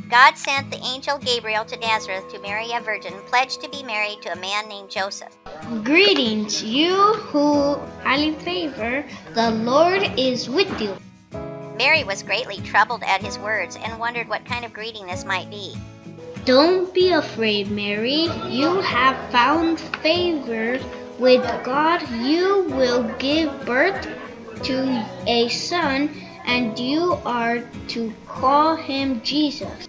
God sent the angel Gabriel to Nazareth to Mary, a virgin, pledged to be married to a man named Joseph. Greetings, you who highly favor, the Lord is with you. Mary was greatly troubled at his words and wondered what kind of greeting this might be. Don't be afraid, Mary. You have found favor with God. You will give birth to a son, and you are to call him Jesus.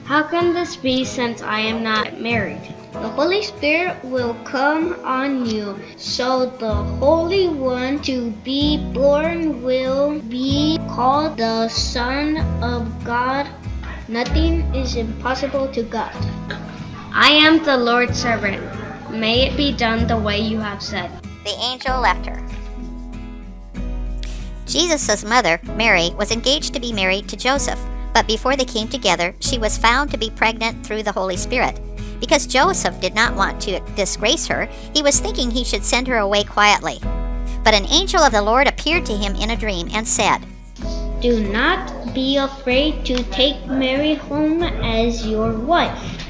How can this be since I am not married? The Holy Spirit will come on you, so the Holy One to be born will be called the Son of God. Nothing is impossible to God. I am the Lord's servant. May it be done the way you have said. The angel left her. Jesus' mother, Mary, was engaged to be married to Joseph, but before they came together, she was found to be pregnant through the Holy Spirit. Because Joseph did not want to disgrace her, he was thinking he should send her away quietly. But an angel of the Lord appeared to him in a dream and said, Do not be afraid to take Mary home as your wife,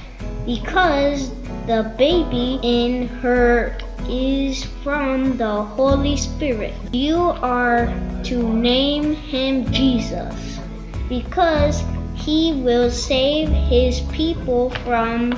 because the baby in her is from the Holy Spirit. You are to name him Jesus, because he will save his people from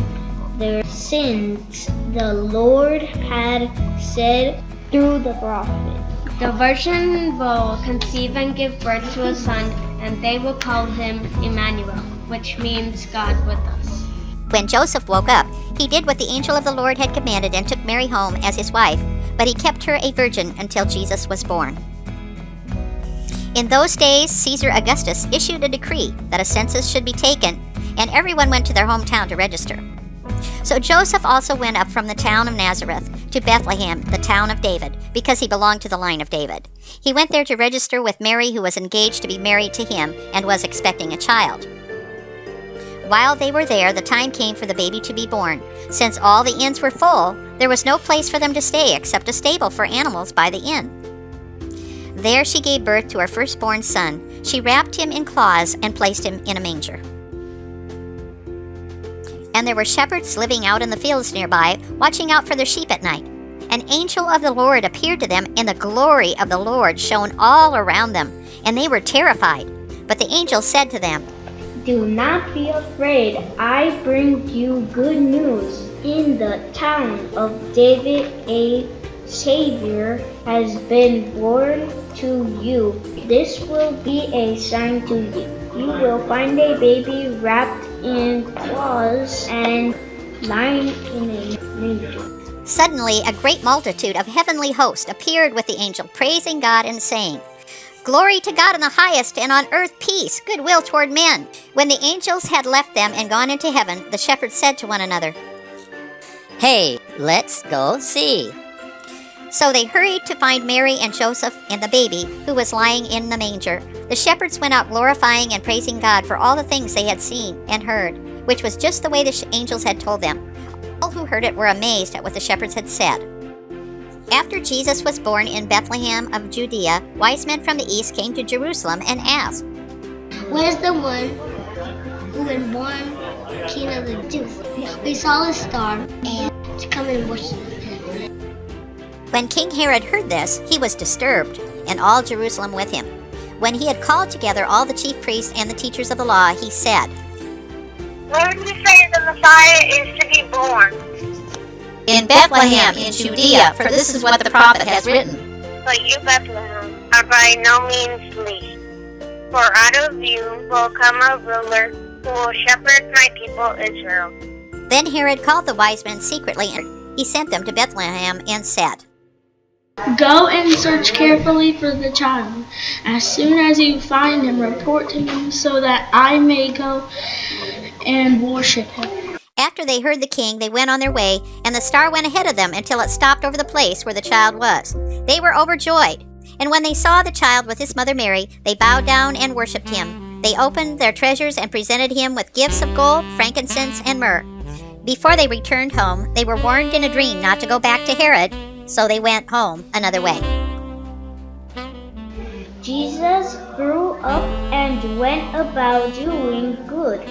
their sins. The Lord had said through the prophet. The virgin will conceive and give birth to a son, and they will call him Emmanuel, which means God with us. When Joseph woke up, he did what the angel of the Lord had commanded and took Mary home as his wife, but he kept her a virgin until Jesus was born. In those days, Caesar Augustus issued a decree that a census should be taken, and everyone went to their hometown to register. So Joseph also went up from the town of Nazareth to Bethlehem, the town of David, because he belonged to the line of David. He went there to register with Mary, who was engaged to be married to him and was expecting a child. While they were there, the time came for the baby to be born. Since all the inns were full, there was no place for them to stay except a stable for animals by the inn. There she gave birth to her firstborn son. She wrapped him in cloths and placed him in a manger. And there were shepherds living out in the fields nearby, watching out for their sheep at night. An angel of the Lord appeared to them, and the glory of the Lord shone all around them, and they were terrified. But the angel said to them, Do not be afraid. I bring you good news. In the town of David, a Savior has been born to you. This will be a sign to you. You will find a baby wrapped in cloths and lying in a manger. Suddenly a great multitude of heavenly hosts appeared with the angel, praising God and saying, Glory to God in the highest, and on earth peace, goodwill toward men. When the angels had left them and gone into heaven, the shepherds said to one another, Hey, let's go see. So they hurried to find Mary and Joseph and the baby, who was lying in the manger. The shepherds went out glorifying and praising God for all the things they had seen and heard, which was just the way the angels had told them. All who heard it were amazed at what the shepherds had said. After Jesus was born in Bethlehem of Judea, wise men from the east came to Jerusalem and asked, Where's the one who was born King of the Jews? We saw a star and to come and worship him. When King Herod heard this, he was disturbed, and all Jerusalem with him. When he had called together all the chief priests and the teachers of the law, he said, Where do you say the Messiah is to be born? In Bethlehem in Judea, for this is what the prophet has written. But you, Bethlehem, are by no means least. For out of you will come a ruler who will shepherd my people Israel. Then Herod called the wise men secretly, and he sent them to Bethlehem and said, Go and search carefully for the child. As soon as you find him, report to me so that I may go and worship him. After they heard the king, they went on their way, and the star went ahead of them until it stopped over the place where the child was. They were overjoyed. And when they saw the child with his mother Mary, they bowed down and worshipped him. They opened their treasures and presented him with gifts of gold, frankincense, and myrrh. Before they returned home, they were warned in a dream not to go back to Herod, so they went home another way. Jesus grew up and went about doing good.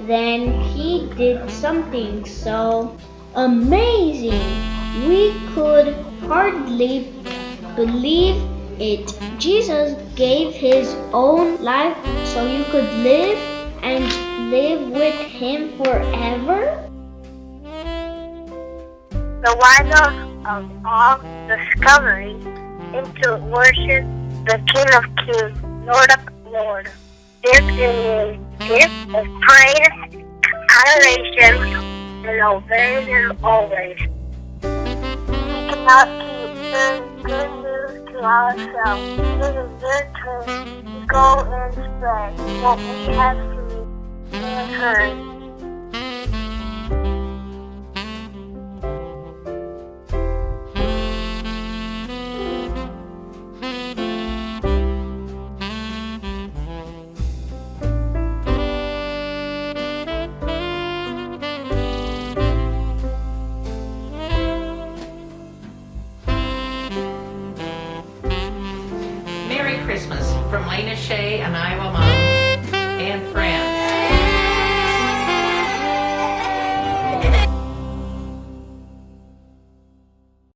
Then he did something so amazing we could hardly believe it. Jesus gave his own life so you could live and live with him forever? The wiser of all discovery into worship the King of Kings, Lord of Lords. This is a gift of praise, adoration, and obeying him always. We cannot keep the good news to ourselves. It is your turn to go and spread what we have seen and heard. Merry Christmas from Lena Shea, an Iowa mom, and friend.